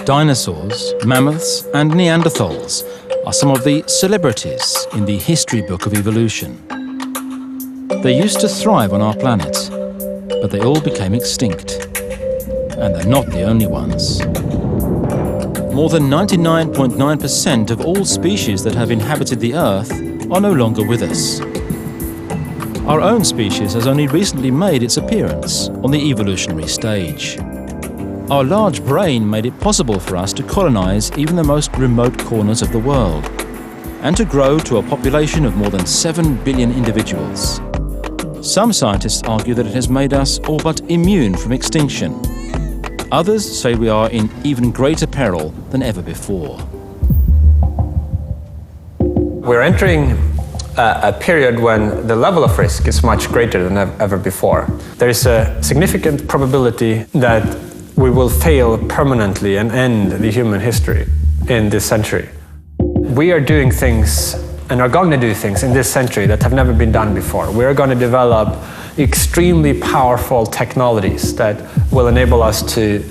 Dinosaurs, mammoths and Neanderthals are some of the celebrities in the history book of evolution. They used to thrive on our planet, but they all became extinct. And they're not the only ones. More than 99.9% of all species that have inhabited the Earth are no longer with us. Our own species has only recently made its appearance on the evolutionary stage. Our large brain made it possible for us to colonize even the most remote corners of the world, and to grow to a population of more than 7 billion individuals. Some scientists argue that it has made us all but immune from extinction. Others say we are in even greater peril than ever before. We're entering a period when the level of risk is much greater than ever before. There is a significant probability that we will fail permanently and end the human history in this century. We are doing things and are going to do things in this century that have never been done before. We are going to develop extremely powerful technologies that will enable us to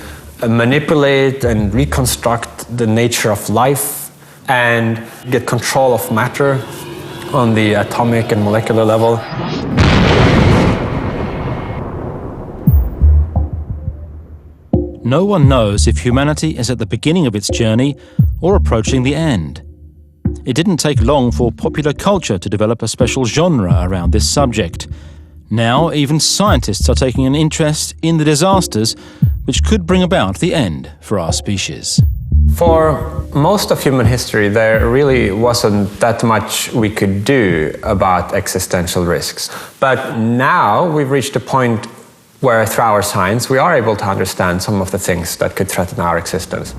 manipulate and reconstruct the nature of life and get control of matter on the atomic and molecular level. No one knows if humanity is at the beginning of its journey or approaching the end. It didn't take long for popular culture to develop a special genre around this subject. Now, even scientists are taking an interest in the disasters which could bring about the end for our species. For most of human history, there really wasn't that much we could do about existential risks. But now we've reached a point where through our science we are able to understand some of the things that could threaten our existence.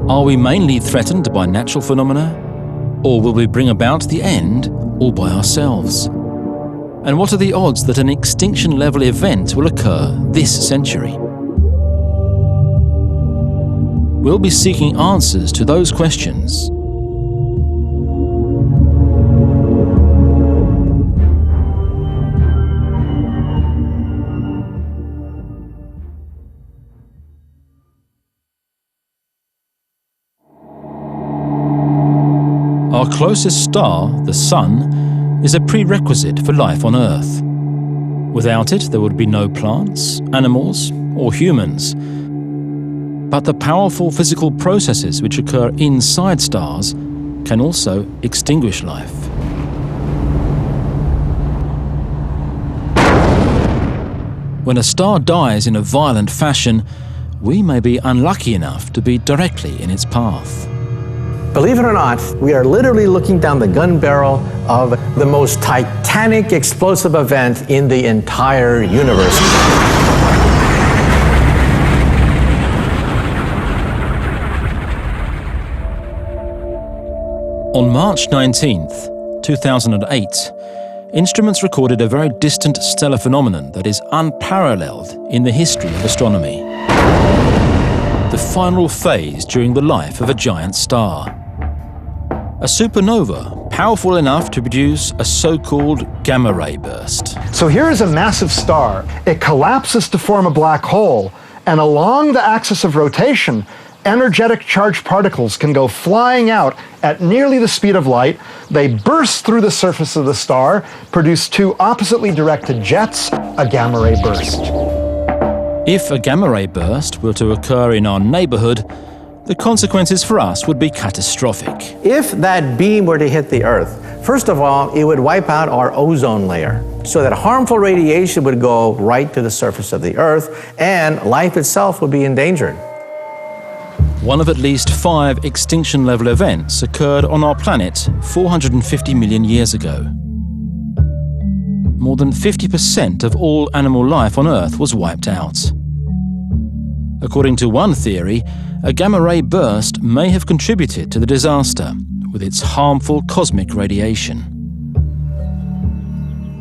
Are we mainly threatened by natural phenomena? Or will we bring about the end all by ourselves? And what are the odds that an extinction-level event will occur this century? We'll be seeking answers to those questions. Our closest star, the Sun, is a prerequisite for life on Earth. Without it, there would be no plants, animals, or humans. But the powerful physical processes which occur inside stars can also extinguish life. When a star dies in a violent fashion, we may be unlucky enough to be directly in its path. Believe it or not, we are literally looking down the gun barrel of the most titanic explosive event in the entire universe. On March 19th, 2008, instruments recorded a very distant stellar phenomenon that is unparalleled in the history of astronomy. The final phase during the life of a giant star. A supernova powerful enough to produce a so-called gamma-ray burst. So here is a massive star. It collapses to form a black hole, and along the axis of rotation, energetic charged particles can go flying out at nearly the speed of light. They burst through the surface of the star, produce two oppositely directed jets, a gamma-ray burst. If a gamma-ray burst were to occur in our neighborhood, the consequences for us would be catastrophic. If that beam were to hit the Earth, first of all, it would wipe out our ozone layer, so that harmful radiation would go right to the surface of the Earth, and life itself would be endangered. One of at least 5 extinction-level events occurred on our planet 450 million years ago. More than 50% of all animal life on Earth was wiped out. According to one theory, a gamma-ray burst may have contributed to the disaster with its harmful cosmic radiation.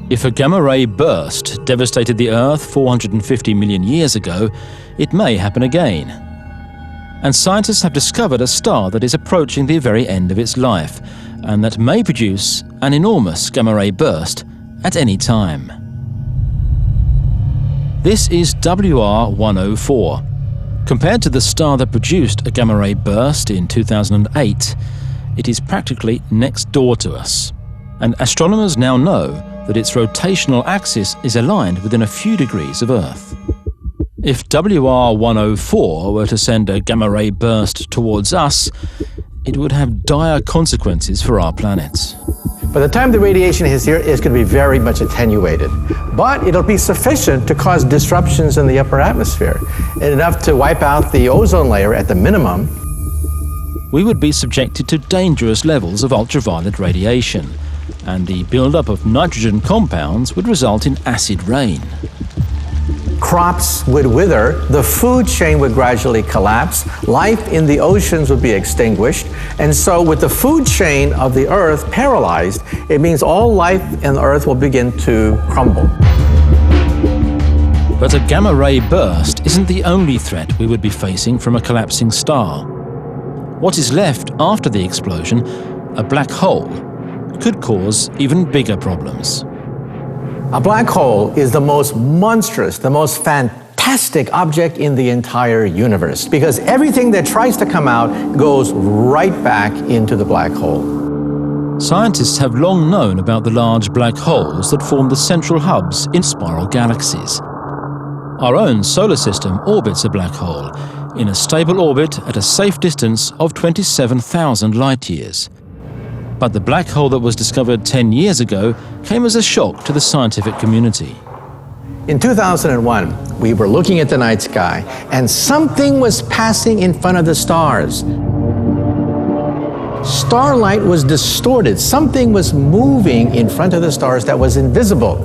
If a gamma-ray burst devastated the Earth 450 million years ago, it may happen again. And scientists have discovered a star that is approaching the very end of its life, and that may produce an enormous gamma-ray burst at any time. This is WR104. Compared to the star that produced a gamma-ray burst in 2008, it is practically next door to us. And astronomers now know that its rotational axis is aligned within a few degrees of Earth. If WR104 were to send a gamma-ray burst towards us, it would have dire consequences for our planet. By the time the radiation hits here, it's going to be very much attenuated. But it'll be sufficient to cause disruptions in the upper atmosphere, enough to wipe out the ozone layer at the minimum. We would be subjected to dangerous levels of ultraviolet radiation, and the buildup of nitrogen compounds would result in acid rain. Crops would wither, the food chain would gradually collapse, life in the oceans would be extinguished, and so with the food chain of the Earth paralyzed, it means all life in the Earth will begin to crumble. But a gamma-ray burst isn't the only threat we would be facing from a collapsing star. What is left after the explosion, a black hole, could cause even bigger problems. A black hole is the most monstrous, the most fantastic object in the entire universe, because everything that tries to come out goes right back into the black hole. Scientists have long known about the large black holes that form the central hubs in spiral galaxies. Our own solar system orbits a black hole, in a stable orbit at a safe distance of 27,000 light-years. But the black hole that was discovered 10 years ago came as a shock to the scientific community. In 2001, we were looking at the night sky, and something was passing in front of the stars. Starlight was distorted. Something was moving in front of the stars that was invisible.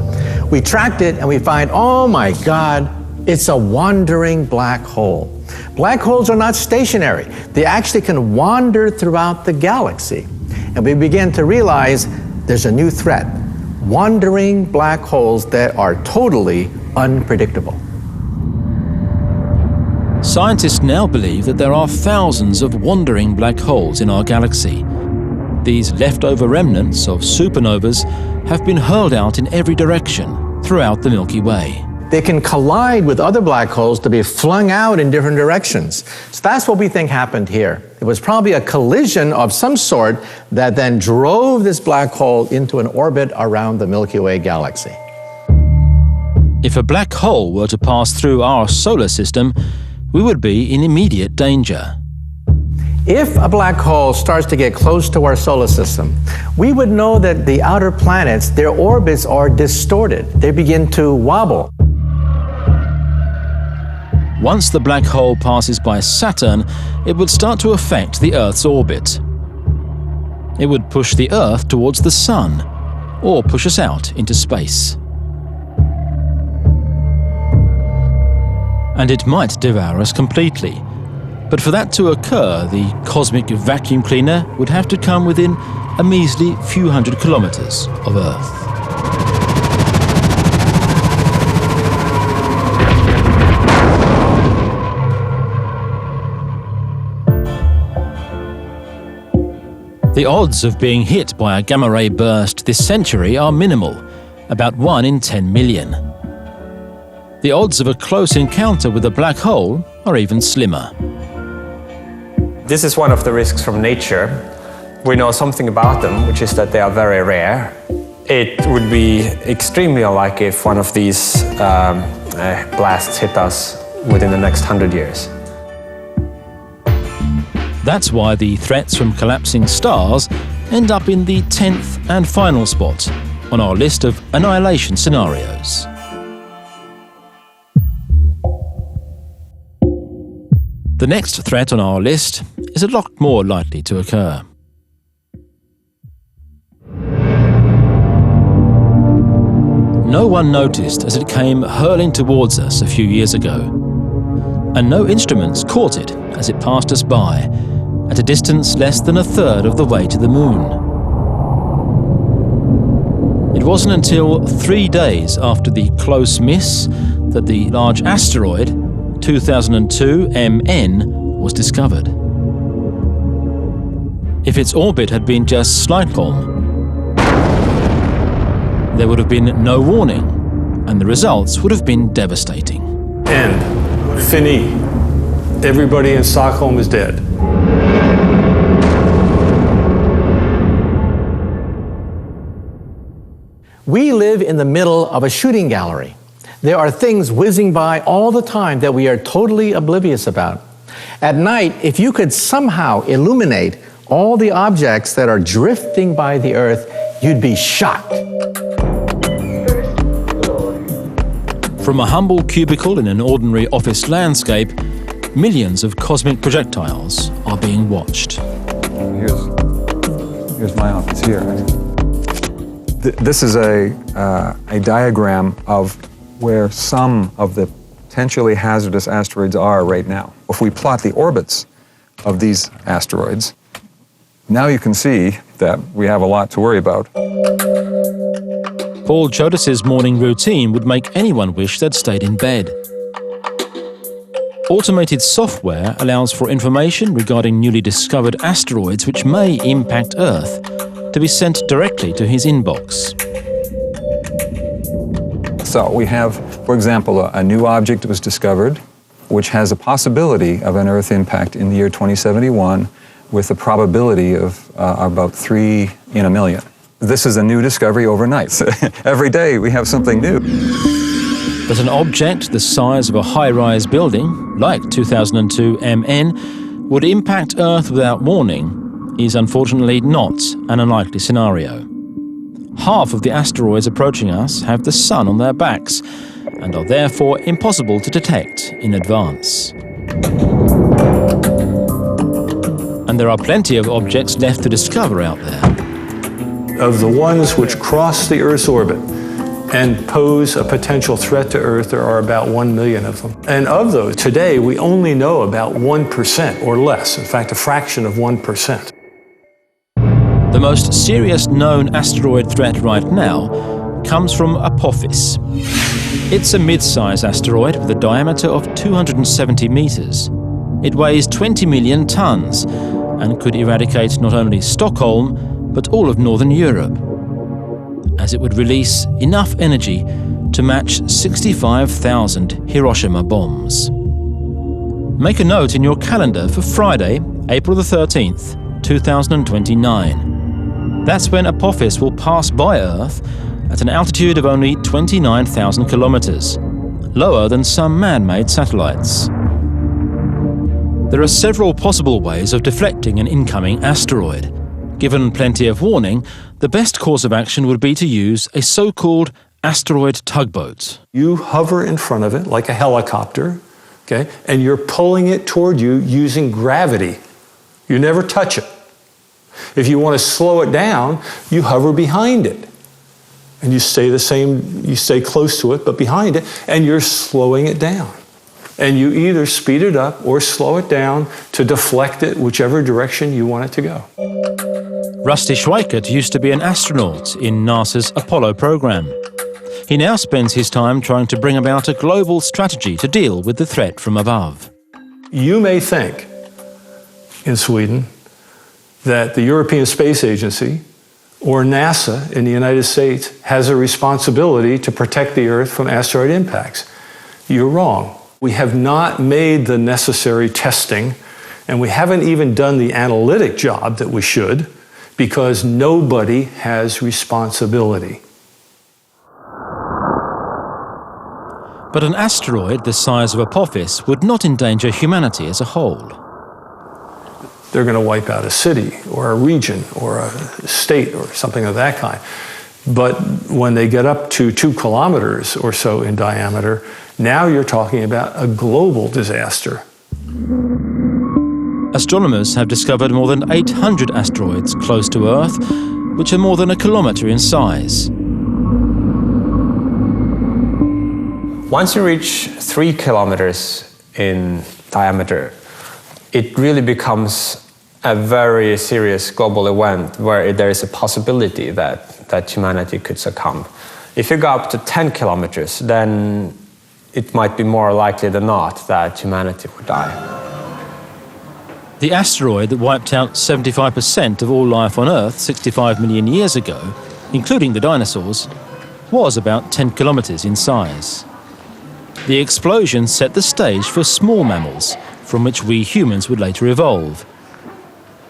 We tracked it, and we find, oh my God, it's a wandering black hole. Black holes are not stationary. They actually can wander throughout the galaxy. And we began to realize there's a new threat, wandering black holes that are totally unpredictable. Scientists now believe that there are thousands of wandering black holes in our galaxy. These leftover remnants of supernovas have been hurled out in every direction throughout the Milky Way. They can collide with other black holes to be flung out in different directions. So that's what we think happened here. It was probably a collision of some sort that then drove this black hole into an orbit around the Milky Way galaxy. If a black hole were to pass through our solar system, we would be in immediate danger. If a black hole starts to get close to our solar system, we would know that the outer planets, their orbits are distorted. They begin to wobble. Once the black hole passes by Saturn, it would start to affect the Earth's orbit. It would push the Earth towards the Sun, or push us out into space. And it might devour us completely. But for that to occur, the cosmic vacuum cleaner would have to come within a measly few hundred kilometers of Earth. The odds of being hit by a gamma-ray burst this century are minimal, about 1 in 10 million. The odds of a close encounter with a black hole are even slimmer. This is one of the risks from nature. We know something about them, which is that they are very rare. It would be extremely unlikely if one of these blasts hit us within the next 100 years. That's why the threats from collapsing stars end up in the 10th and final spot on our list of annihilation scenarios. The next threat on our list is a lot more likely to occur. No one noticed as it came hurling towards us a few years ago, and no instruments caught it as it passed us by, at a distance less than a third of the way to the Moon. It wasn't until 3 days after the close miss that the large asteroid 2002 MN was discovered. If its orbit had been just Slidholm, there would have been no warning, and the results would have been devastating. End. Fini. Everybody in Stockholm is dead. We live in the middle of a shooting gallery. There are things whizzing by all the time that we are totally oblivious about. At night, if you could somehow illuminate all the objects that are drifting by the Earth, you'd be shocked. From a humble cubicle in an ordinary office landscape, millions of cosmic projectiles are being watched. Here's my office here. This is a diagram of where some of the potentially hazardous asteroids are right now. If we plot the orbits of these asteroids, now you can see that we have a lot to worry about. Paul Chodas's morning routine would make anyone wish they'd stayed in bed. Automated software allows for information regarding newly discovered asteroids which may impact Earth to be sent directly to his inbox. So we have, for example, a new object was discovered which has a possibility of an Earth impact in the year 2071 with a probability of about 3 in a million. This is a new discovery overnight. Every day we have something new. But an object the size of a high-rise building, like 2002 MN, would impact Earth without warning is unfortunately not an unlikely scenario. Half of the asteroids approaching us have the sun on their backs and are therefore impossible to detect in advance. And there are plenty of objects left to discover out there. Of the ones which cross the Earth's orbit and pose a potential threat to Earth, there are about 1 million of them. And of those, today we only know about 1% or less, in fact, a fraction of 1%. The most serious known asteroid threat right now comes from Apophis. It's a mid-size asteroid with a diameter of 270 meters. It weighs 20 million tons and could eradicate not only Stockholm, but all of Northern Europe, as it would release enough energy to match 65,000 Hiroshima bombs. Make a note in your calendar for Friday, April the 13th, 2029. That's when Apophis will pass by Earth at an altitude of only 29,000 kilometers, lower than some man-made satellites. There are several possible ways of deflecting an incoming asteroid. Given plenty of warning, the best course of action would be to use a so-called asteroid tugboat. You hover in front of it like a helicopter, okay, and you're pulling it toward you using gravity. You never touch it. If you want to slow it down, you hover behind it. And you stay the same, you stay close to it, but behind it, and you're slowing it down. And you either speed it up or slow it down to deflect it whichever direction you want it to go. Rusty Schweickart used to be an astronaut in NASA's Apollo program. He now spends his time trying to bring about a global strategy to deal with the threat from above. You may think in Sweden that the European Space Agency or NASA in the United States has a responsibility to protect the Earth from asteroid impacts. You're wrong. We have not made the necessary testing, and we haven't even done the analytic job that we should, because nobody has responsibility. But an asteroid the size of Apophis would not endanger humanity as a whole. They're going to wipe out a city or a region or a state or something of that kind. But when they get up to 2 kilometers or so in diameter, now you're talking about a global disaster. Astronomers have discovered more than 800 asteroids close to Earth, which are more than a kilometer in size. Once you reach 3 kilometers in diameter, it really becomes a very serious global event where there is a possibility that humanity could succumb. If you go up to 10 kilometers, then it might be more likely than not that humanity would die. The asteroid that wiped out 75% of all life on Earth 65 million years ago, including the dinosaurs, was about 10 kilometers in size. The explosion set the stage for small mammals, from which we humans would later evolve.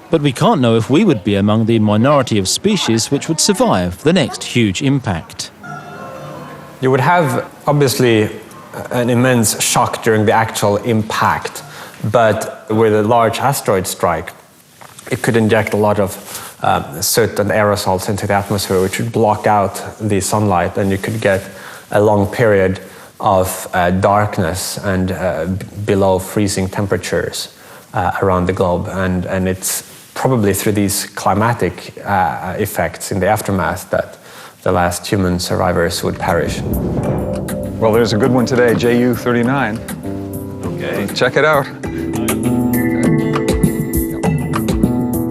But we can't know if we would be among the minority of species which would survive the next huge impact. You would have, obviously, an immense shock during the actual impact, but with a large asteroid strike, it could inject a lot of soot and aerosols into the atmosphere, which would block out the sunlight, and you could get a long period of darkness and below freezing temperatures around the globe. And it's probably through these climatic effects in the aftermath that the last human survivors would perish. Well, there's a good one today, JU-39. Okay. Check it out.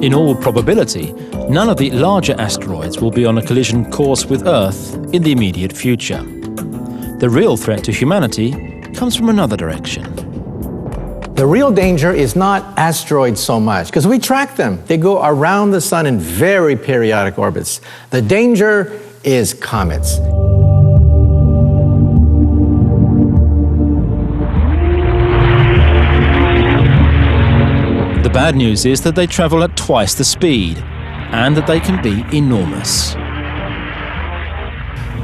In all probability, none of the larger asteroids will be on a collision course with Earth in the immediate future. The real threat to humanity comes from another direction. The real danger is not asteroids so much, because we track them. They go around the sun in very periodic orbits. The danger is comets. The bad news is that they travel at twice the speed, and that they can be enormous.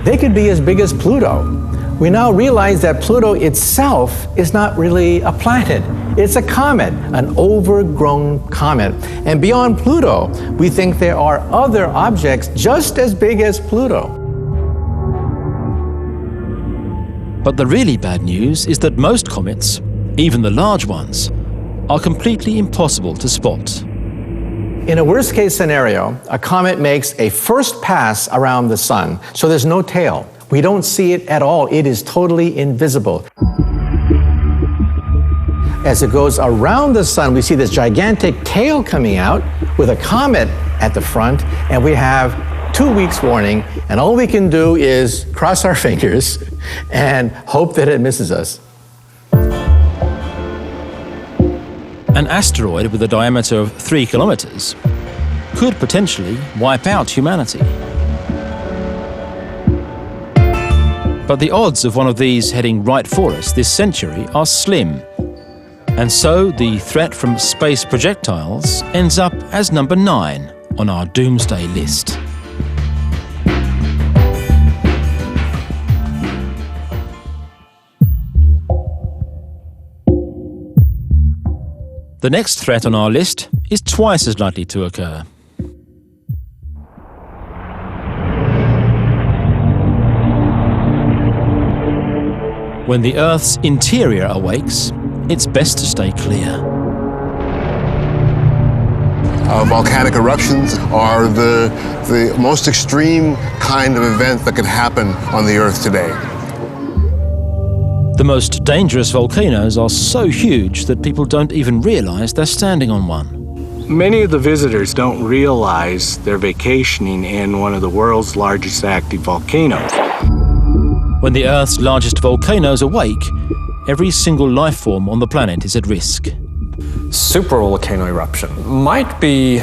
They could be as big as Pluto. We now realize that Pluto itself is not really a planet. It's a comet, an overgrown comet. And beyond Pluto, we think there are other objects just as big as Pluto. But the really bad news is that most comets, even the large ones, are completely impossible to spot. In a worst-case scenario, a comet makes a first pass around the sun, so there's no tail. We don't see it at all. It is totally invisible. As it goes around the sun, we see this gigantic tail coming out with a comet at the front, and we have 2 weeks warning, and all we can do is cross our fingers and hope that it misses us. An asteroid with a diameter of 3 kilometers could potentially wipe out humanity. But the odds of one of these heading right for us this century are slim. And so the threat from space projectiles ends up as number 9 on our doomsday list. The next threat on our list is twice as likely to occur. When the Earth's interior awakes, it's best to stay clear. Volcanic eruptions are the most extreme kind of event that could happen on the Earth today. The most dangerous volcanoes are so huge that people don't even realize they're standing on one. Many of the visitors don't realize they're vacationing in one of the world's largest active volcanoes. When the Earth's largest volcanoes awake, every single life form on the planet is at risk. Supervolcano eruption might be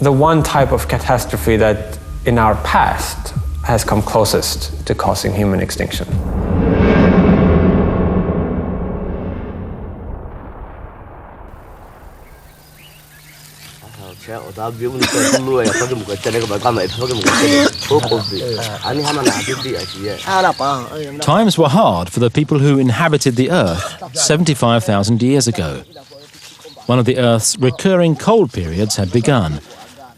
the one type of catastrophe that in our past has come closest to causing human extinction. Times were hard for the people who inhabited the Earth 75,000 years ago. One of the Earth's recurring cold periods had begun.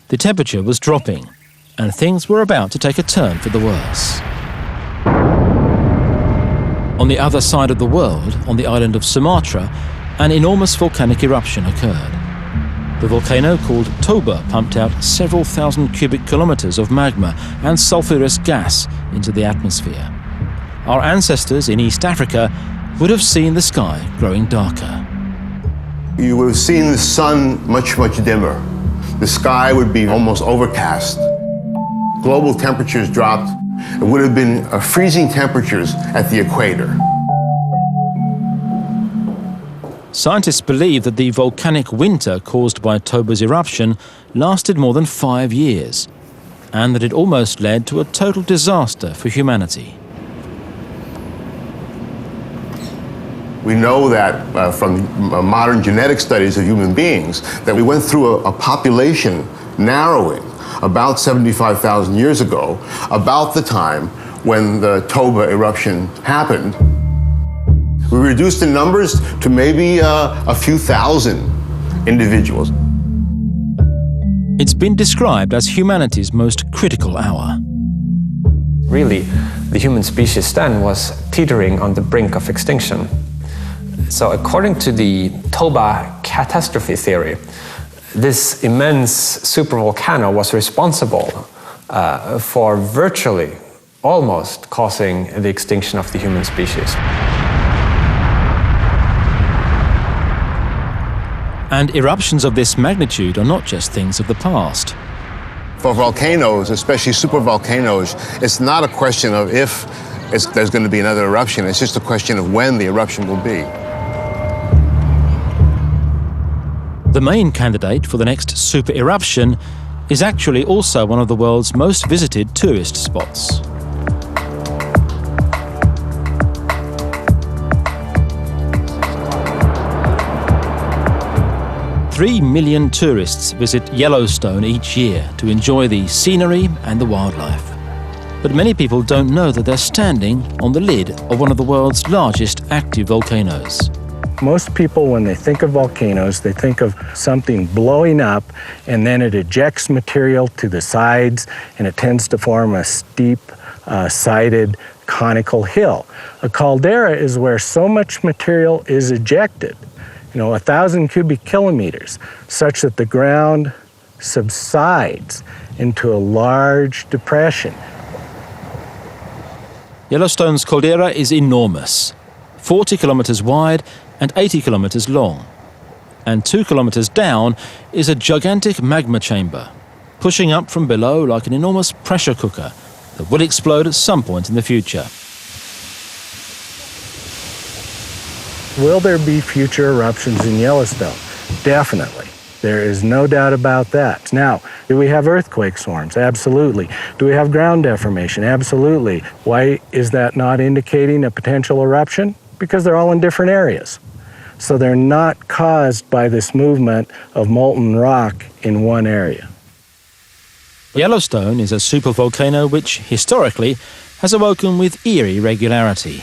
The temperature was dropping, and things were about to take a turn for the worse. On the other side of the world, on the island of Sumatra, an enormous volcanic eruption occurred. The volcano, called Toba, pumped out several thousand cubic kilometers of magma and sulfurous gas into the atmosphere. Our ancestors in East Africa would have seen the sky growing darker. You would have seen the sun much, much dimmer. The sky would be almost overcast. Global temperatures dropped. It would have been freezing temperatures at the equator. Scientists believe that the volcanic winter caused by Toba's eruption lasted more than 5 years, and that it almost led to a total disaster for humanity. We know that from modern genetic studies of human beings that we went through a population narrowing about 75,000 years ago, about the time when the Toba eruption happened. We reduced in numbers to maybe a few thousand individuals. It's been described as humanity's most critical hour. Really, the human species then was teetering on the brink of extinction. So according to the Toba catastrophe theory, this immense supervolcano was responsible for virtually, almost causing the extinction of the human species. And eruptions of this magnitude are not just things of the past. For volcanoes, especially supervolcanoes, it's not a question of if there's going to be another eruption, it's just a question of when the eruption will be. The main candidate for the next super eruption is actually also one of the world's most visited tourist spots. Three million tourists visit Yellowstone each year to enjoy the scenery and the wildlife. But many people don't know that they're standing on the lid of one of the world's largest active volcanoes. Most people, when they think of volcanoes, they think of something blowing up and then it ejects material to the sides and it tends to form a steep, sided, conical hill. A caldera is where so much material is ejected, 1,000 cubic kilometers, such that the ground subsides into a large depression. Yellowstone's caldera is enormous, 40 kilometers wide and 80 kilometers long. And 2 kilometers down is a gigantic magma chamber, pushing up from below like an enormous pressure cooker that will explode at some point in the future. Will there be future eruptions in Yellowstone? Definitely. There is no doubt about that. Now, do we have earthquake swarms? Absolutely. Do we have ground deformation? Absolutely. Why is that not indicating a potential eruption? Because they're all in different areas. So they're not caused by this movement of molten rock in one area. Yellowstone is a supervolcano which, historically, has awoken with eerie regularity.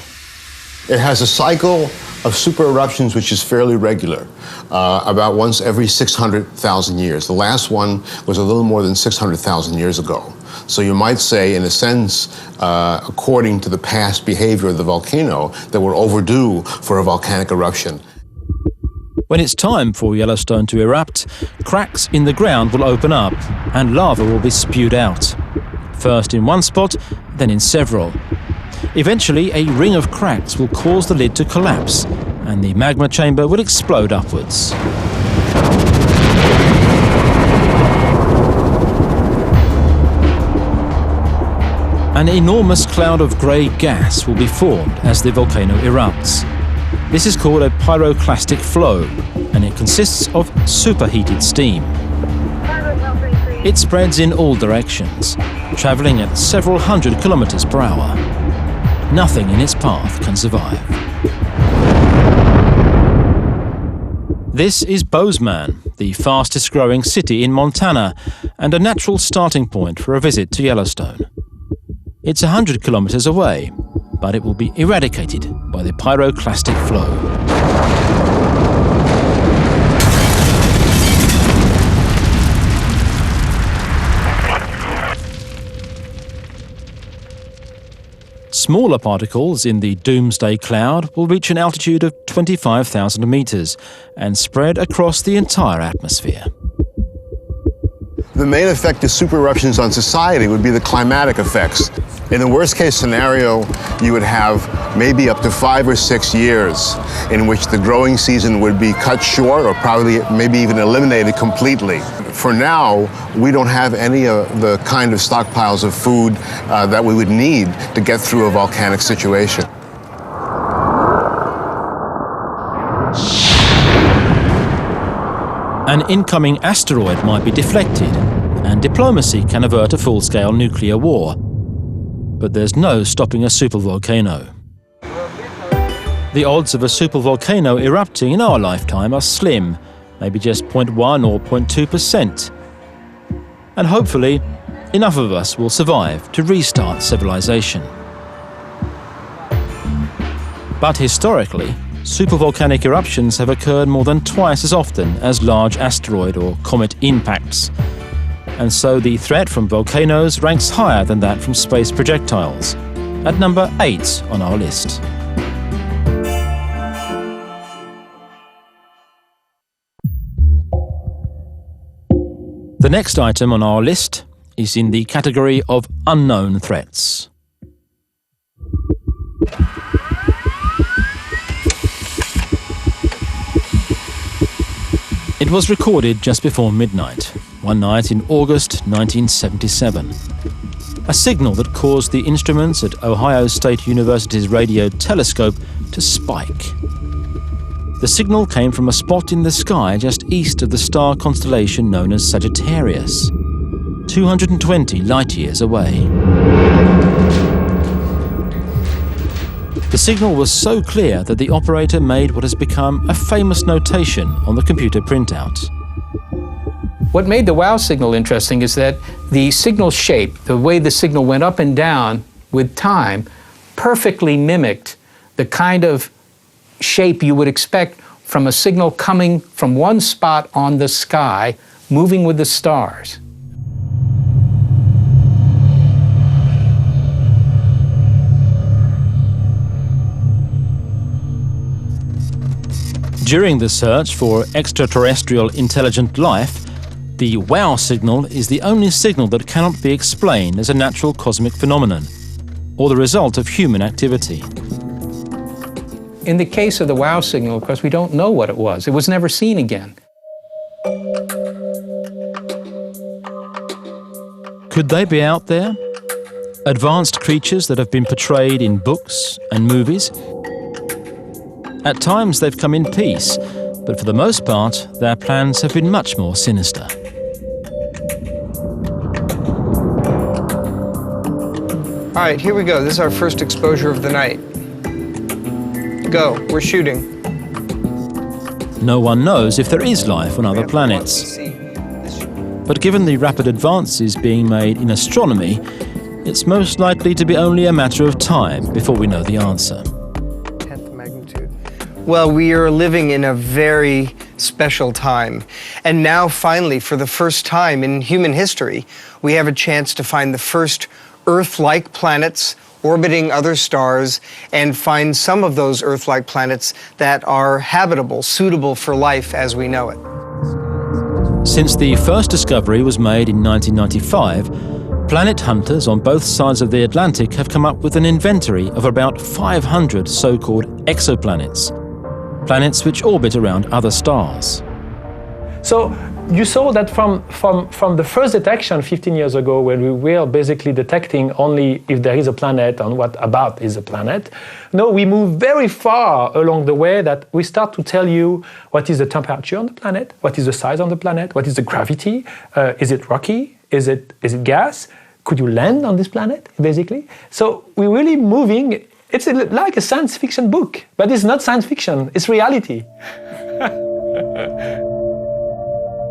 It has a cycle of super eruptions which is fairly regular, about once every 600,000 years. The last one was a little more than 600,000 years ago. So you might say, in a sense, according to the past behavior of the volcano, that we're overdue for a volcanic eruption. When it's time for Yellowstone to erupt, cracks in the ground will open up and lava will be spewed out. First in one spot, then in several. Eventually, a ring of cracks will cause the lid to collapse and the magma chamber will explode upwards. An enormous cloud of grey gas will be formed as the volcano erupts. This is called a pyroclastic flow, and it consists of superheated steam. It spreads in all directions, travelling at several hundred kilometers per hour. Nothing in its path can survive. This is Bozeman, the fastest growing city in Montana, and a natural starting point for a visit to Yellowstone. It's 100 kilometers away, but it will be eradicated by the pyroclastic flow. Smaller particles in the doomsday cloud will reach an altitude of 25,000 meters and spread across the entire atmosphere. The main effect of super eruptions on society would be the climatic effects. In the worst case scenario, you would have maybe up to 5 or 6 years in which the growing season would be cut short or probably maybe even eliminated completely. For now, we don't have any of the kind of stockpiles of food that we would need to get through a volcanic situation. An incoming asteroid might be deflected, and diplomacy can avert a full-scale nuclear war. But there's no stopping a supervolcano. The odds of a supervolcano erupting in our lifetime are slim, maybe just 0.1 or 0.2%. And hopefully, enough of us will survive to restart civilization. But historically, supervolcanic eruptions have occurred more than twice as often as large asteroid or comet impacts. And so the threat from volcanoes ranks higher than that from space projectiles, at number 8 on our list. The next item on our list is in the category of unknown threats. It was recorded just before midnight, one night in August 1977. A signal that caused the instruments at Ohio State University's radio telescope to spike. The signal came from a spot in the sky just east of the star constellation known as Sagittarius, 220 light-years away. The signal was so clear that the operator made what has become a famous notation on the computer printout. What made the WOW signal interesting is that the signal shape, the way the signal went up and down with time, perfectly mimicked the kind of shape you would expect from a signal coming from one spot on the sky, moving with the stars. During the search for extraterrestrial intelligent life, the WOW signal is the only signal that cannot be explained as a natural cosmic phenomenon, or the result of human activity. In the case of the WOW signal, of course, we don't know what it was. It was never seen again. Could they be out there? Advanced creatures that have been portrayed in books and movies? At times they've come in peace, but for the most part, their plans have been much more sinister. All right, here we go. This is our first exposure of the night. Go, we're shooting. No one knows if there is life on other planets. But given the rapid advances being made in astronomy, it's most likely to be only a matter of time before we know the answer. 10th magnitude. Well, we are living in a very special time. And now, finally, for the first time in human history, we have a chance to find the first Earth-like planets orbiting other stars and find some of those Earth-like planets that are habitable, suitable for life as we know it. Since the first discovery was made in 1995, planet hunters on both sides of the Atlantic have come up with an inventory of about 500 so-called exoplanets, planets which orbit around other stars. So you saw that from the first detection 15 years ago, when we were basically detecting only if there is a planet and what about is a planet. Now we move very far along the way that we start to tell you what is the temperature on the planet, what is the size on the planet, what is the gravity, is it rocky, is it gas, could you land on this planet, basically? So we're really moving. It's like a science fiction book, but it's not science fiction, it's reality.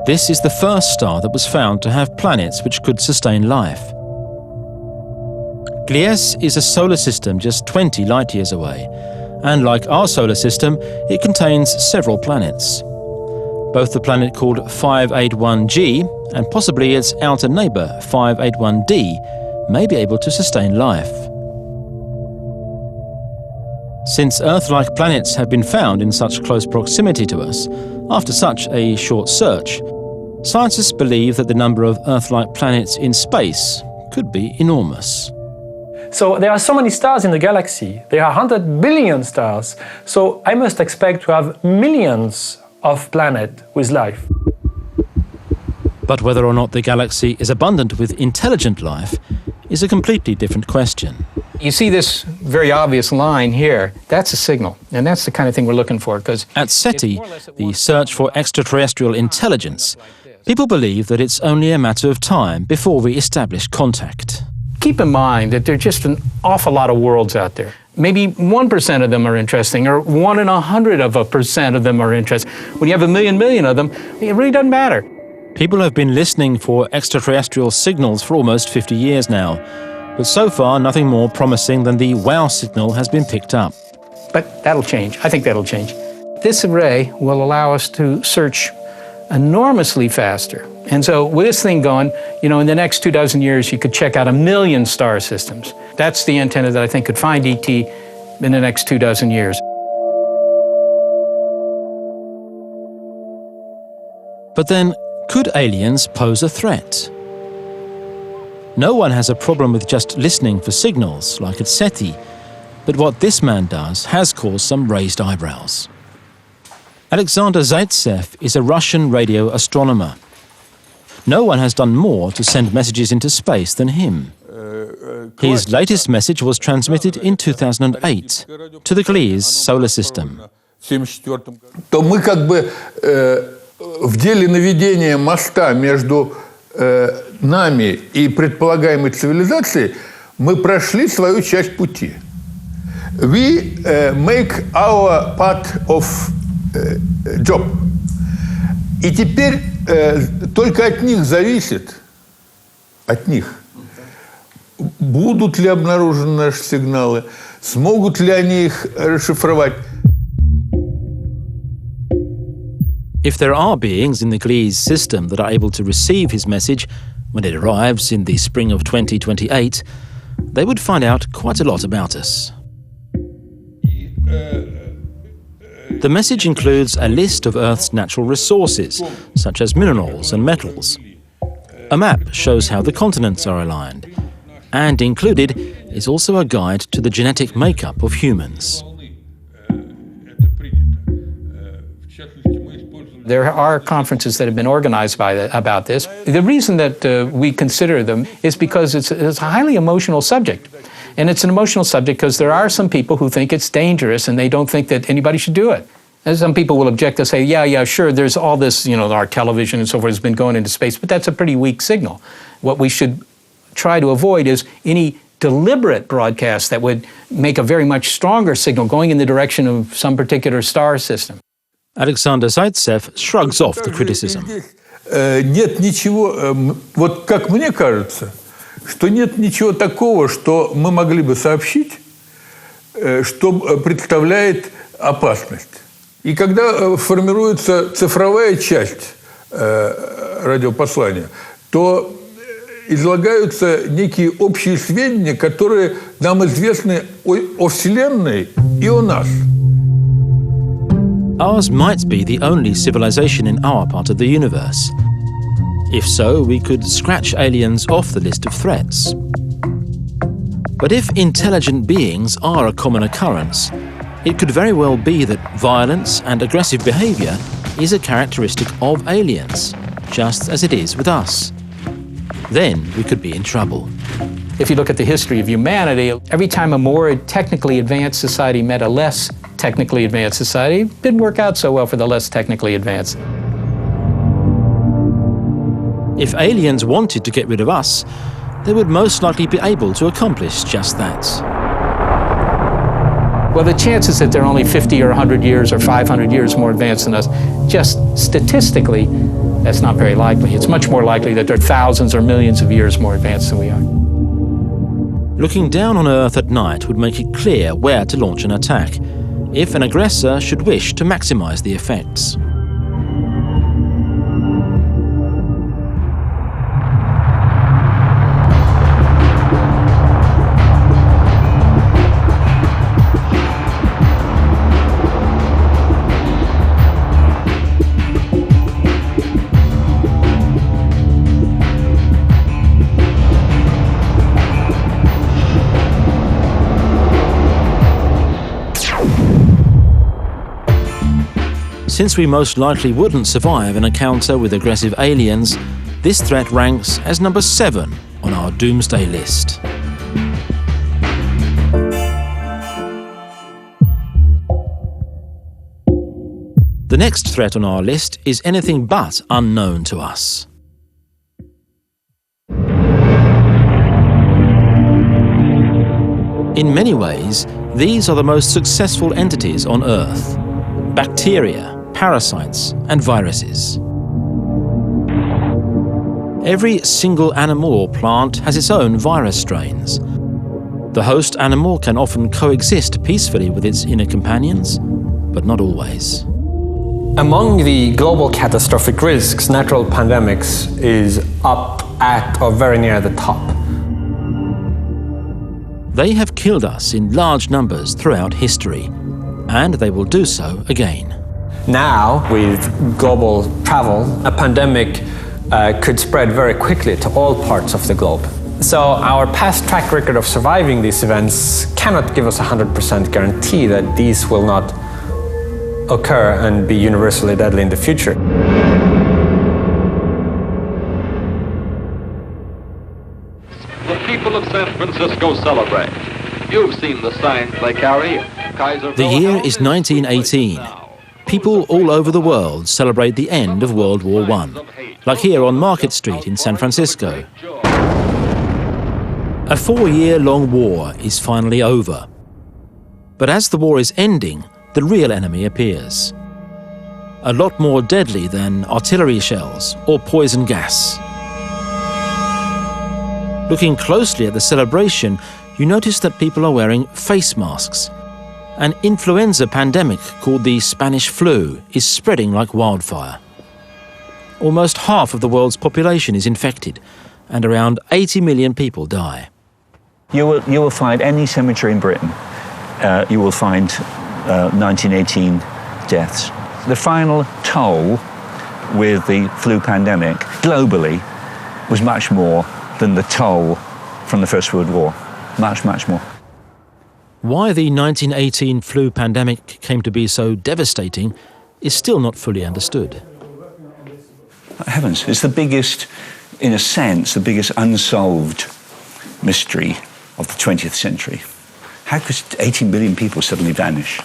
This is the first star that was found to have planets which could sustain life. Gliese is a solar system just 20 light-years away, and like our solar system, it contains several planets. Both the planet called 581G and possibly its outer neighbour 581D may be able to sustain life. Since Earth-like planets have been found in such close proximity to us, after such a short search, scientists believe that the number of Earth-like planets in space could be enormous. So there are so many stars in the galaxy. There are 100 billion stars. So I must expect to have millions of planets with life. But whether or not the galaxy is abundant with intelligent life is a completely different question. You see this very obvious line here. That's a signal, and that's the kind of thing we're looking for. Because at SETI, the search for extraterrestrial intelligence, people believe that it's only a matter of time before we establish contact. Keep in mind that there are just an awful lot of worlds out there. Maybe 1% of them are interesting, or 1 in 100% of them are interesting. When you have a million of them, it really doesn't matter. People have been listening for extraterrestrial signals for almost 50 years now, but so far nothing more promising than the WOW signal has been picked up. But that'll change. I think that'll change. This array will allow us to search enormously faster. And so with this thing going, in the next 24 years, you could check out 1 million star systems. That's the antenna that I think could find ET in the next 24 years. But then, could aliens pose a threat? No one has a problem with just listening for signals, like at SETI, but what this man does has caused some raised eyebrows. Alexander Zaitsev is a Russian radio astronomer. No one has done more to send messages into space than him. His latest message was transmitted in 2008 to the Gliese solar system. То мы в деле наведения моста между нами и предполагаемой цивилизацией мы прошли свою часть пути. We make our part of job. И теперь только от них зависит, от них, будут ли обнаружены наши сигналы, смогут ли они их расшифровать. If there are beings in the Gliese system that are able to receive his message when it arrives in the spring of 2028, they would find out quite a lot about us. The message includes a list of Earth's natural resources, such as minerals and metals. A map shows how the continents are aligned, and included is also a guide to the genetic makeup of humans. There are conferences that have been organized about this. The reason that we consider them is because it's a highly emotional subject. And it's an emotional subject because there are some people who think it's dangerous and they don't think that anybody should do it. And some people will object and say, yeah, sure, there's all this, our television and so forth has been going into space, but that's a pretty weak signal. What we should try to avoid is any deliberate broadcast that would make a very much stronger signal going in the direction of some particular star system. Alexander Zaitsev shrugs off the criticism. Нет ничего, вот как мне кажется, что нет ничего такого, что мы могли бы сообщить, что представляет опасность. И когда формируется цифровая часть радиопослания, то излагаются некие общие сведения, которые нам известны о Вселенной и о нас. Ours might be the only civilization in our part of the universe. If so, we could scratch aliens off the list of threats. But if intelligent beings are a common occurrence, it could very well be that violence and aggressive behavior is a characteristic of aliens, just as it is with us. Then we could be in trouble. If you look at the history of humanity, every time a more technically advanced society met a less technically advanced society, it didn't work out so well for the less technically advanced. If aliens wanted to get rid of us, they would most likely be able to accomplish just that. Well, the chances that they're only 50 or 100 years or 500 years more advanced than us, just statistically, that's not very likely. It's much more likely that they're thousands or millions of years more advanced than we are. Looking down on Earth at night would make it clear where to launch an attack, if an aggressor should wish to maximize the effects. Since we most likely wouldn't survive an encounter with aggressive aliens, this threat ranks as number 7 on our doomsday list. The next threat on our list is anything but unknown to us. In many ways, these are the most successful entities on Earth: bacteria, parasites, and viruses. Every single animal or plant has its own virus strains. The host animal can often coexist peacefully with its inner companions, but not always. Among the global catastrophic risks, natural pandemics is up at or very near the top. They have killed us in large numbers throughout history, and they will do so again. Now, with global travel, a pandemic could spread very quickly to all parts of the globe. So our past track record of surviving these events cannot give us a 100% guarantee that these will not occur and be universally deadly in the future. The people of San Francisco celebrate. You've seen the signs they carry. The year is 1918. People all over the world celebrate the end of World War I, like here on Market Street in San Francisco. A 4-year-long war is finally over. But as the war is ending, the real enemy appears. A lot more deadly than artillery shells or poison gas. Looking closely at the celebration, you notice that people are wearing face masks. An influenza pandemic called the Spanish flu is spreading like wildfire. Almost half of the world's population is infected, and around 80 million people die. You will find any cemetery in Britain, you will find 1918 deaths. The final toll with the flu pandemic globally was much more than the toll from the First World War. Much, much more. Why the 1918 flu pandemic came to be so devastating is still not fully understood. Heavens, it's the biggest, in a sense, the biggest unsolved mystery of the 20th century. How could 18 billion people suddenly vanish?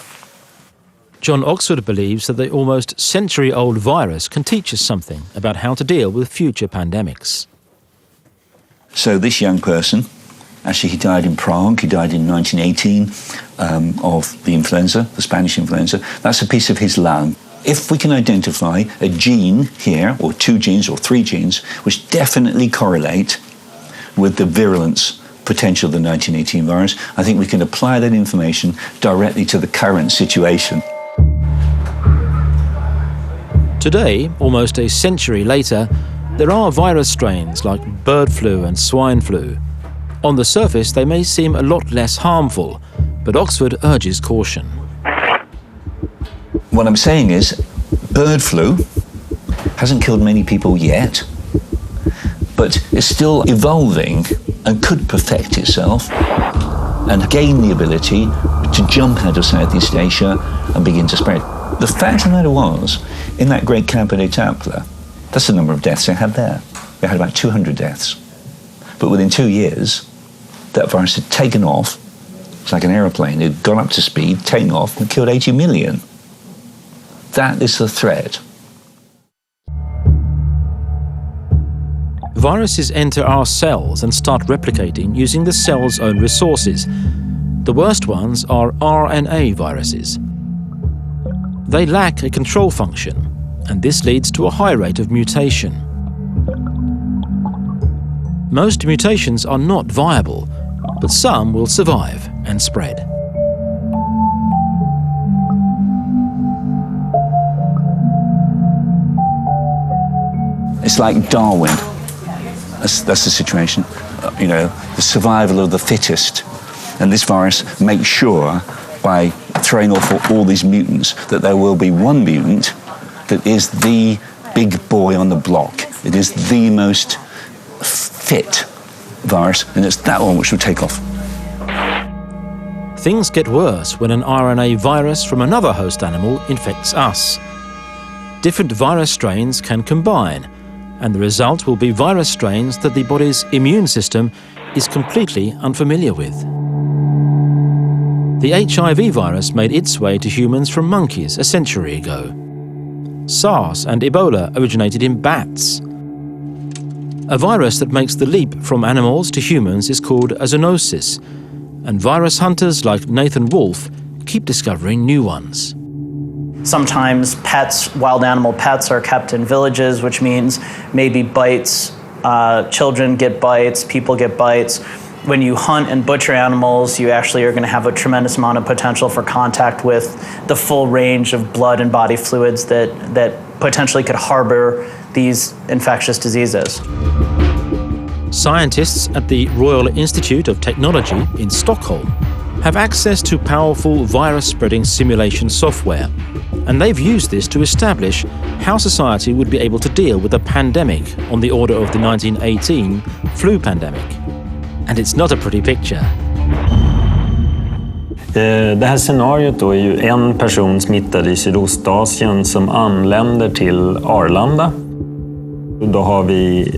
John Oxford believes that the almost century-old virus can teach us something about how to deal with future pandemics. So this young person, actually he died in Prague, he died in 1918 of the influenza, the Spanish influenza. That's a piece of his lung. If we can identify a gene here, or 2 genes or 3 genes, which definitely correlate with the virulence potential of the 1918 virus, I think we can apply that information directly to the current situation. Today, almost a century later, there are virus strains like bird flu and swine flu. On the surface, they may seem a lot less harmful, but Oxford urges caution. What I'm saying is, bird flu hasn't killed many people yet, but it's still evolving and could perfect itself and gain the ability to jump out of Southeast Asia and begin to spread. The fact of the matter was, in that great Campo de Templar, that's the number of deaths they had there. They had about 200 deaths. But within 2 years, that virus had taken off. It's like an aeroplane. It had gone up to speed, taken off, and killed 80 million. That is the threat. Viruses enter our cells and start replicating using the cell's own resources. The worst ones are RNA viruses. They lack a control function, and this leads to a high rate of mutation. Most mutations are not viable, but some will survive and spread. It's like Darwin. That's the situation. The survival of the fittest. And this virus makes sure, by throwing off all these mutants, that there will be one mutant that is the big boy on the block. It is the most fit virus, and it's that one which will take off. Things get worse when an RNA virus from another host animal infects us. Different virus strains can combine, and the result will be virus strains that the body's immune system is completely unfamiliar with. The HIV virus made its way to humans from monkeys a century ago. SARS and Ebola originated in bats. A virus that makes the leap from animals to humans is called a zoonosis, and virus hunters like Nathan Wolfe keep discovering new ones. Sometimes pets, wild animal pets, are kept in villages, which means maybe bites, children get bites, people get bites. When you hunt and butcher animals, you actually are going to have a tremendous amount of potential for contact with the full range of blood and body fluids that potentially could harbor these infectious diseases. Scientists at the Royal Institute of Technology in Stockholm have access to powerful virus-spreading simulation software, and they've used this to establish how society would be able to deal with a pandemic on the order of the 1918 flu pandemic. And it's not a pretty picture. Det här scenariot då är ju en person smittad i Sydostasien som anländer till Arlanda. Då har vi,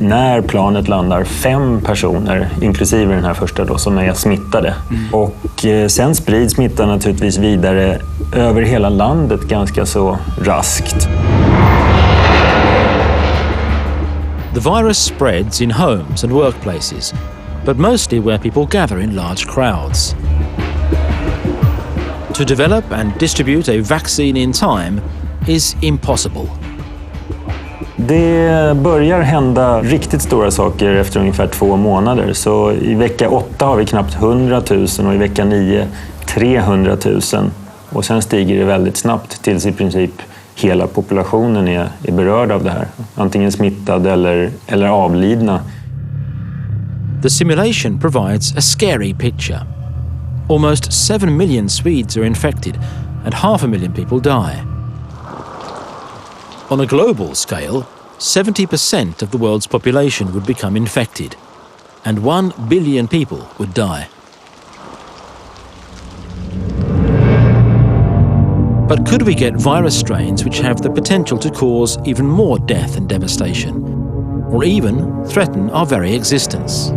när planet landar, 5 personer, inklusive den här första då, som är smittade. Och sen sprids smittan naturligtvis vidare över hela landet ganska så raskt. The virus spreads in homes and workplaces, but mostly where people gather in large crowds. To develop and distribute a vaccine in time is impossible. Det börjar hända riktigt stora saker efter ungefär 2 månader. Så i vecka 8 har vi knappt 100 000 och i vecka 9 300 000. Och sen stiger det väldigt snabbt tills i princip hela populationen är berörd av det här. Antingen smittad eller avlidna. The simulation provides a scary picture. Almost 7 million Swedes are infected and 500,000 people die. On a global scale, 70% of the world's population would become infected, and 1 billion people would die. But could we get virus strains which have the potential to cause even more death and devastation, or even threaten our very existence?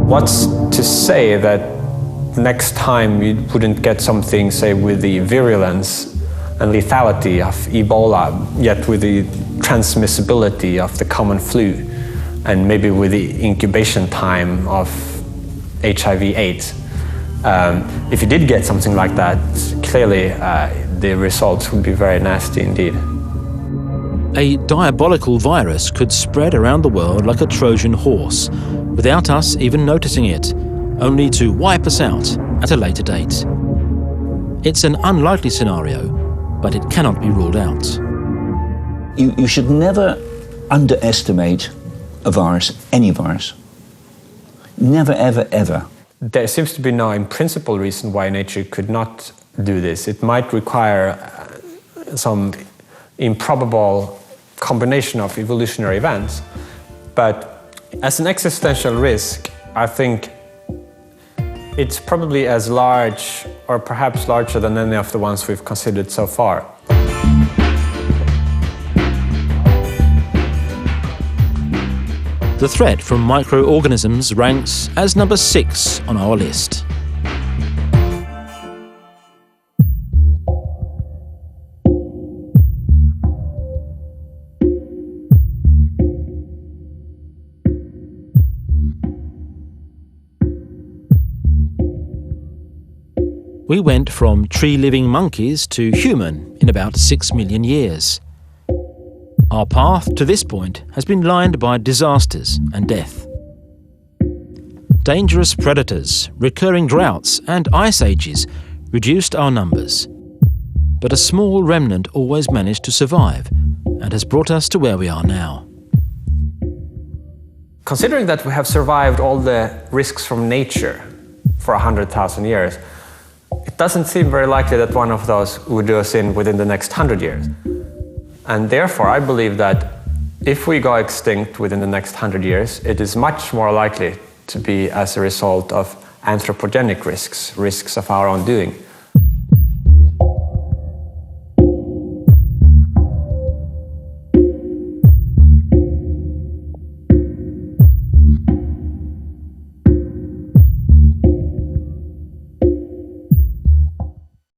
What's to say that next time you wouldn't get something, say, with the virulence and lethality of Ebola, yet with the transmissibility of the common flu, and maybe with the incubation time of HIV/AIDS. If you did get something like that, clearly the results would be very nasty indeed. A diabolical virus could spread around the world like a Trojan horse, without us even noticing it, only to wipe us out at a later date. It's an unlikely scenario, but it cannot be ruled out. You should never underestimate a virus, any virus. Never, ever, ever. There seems to be no in principle reason why nature could not do this. It might require some improbable combination of evolutionary events, but as an existential risk, I think it's probably as large or perhaps larger than any of the ones we've considered so far. The threat from microorganisms ranks as number 6 on our list. We went from tree-living monkeys to human in about 6 million years. Our path to this point has been lined by disasters and death. Dangerous predators, recurring droughts and ice ages reduced our numbers. But a small remnant always managed to survive and has brought us to where we are now. Considering that we have survived all the risks from nature for 100,000 years, it doesn't seem very likely that one of those would do us in within the next 100 years. And therefore, I believe that if we go extinct within the next 100 years, it is much more likely to be as a result of anthropogenic risks of our own doing.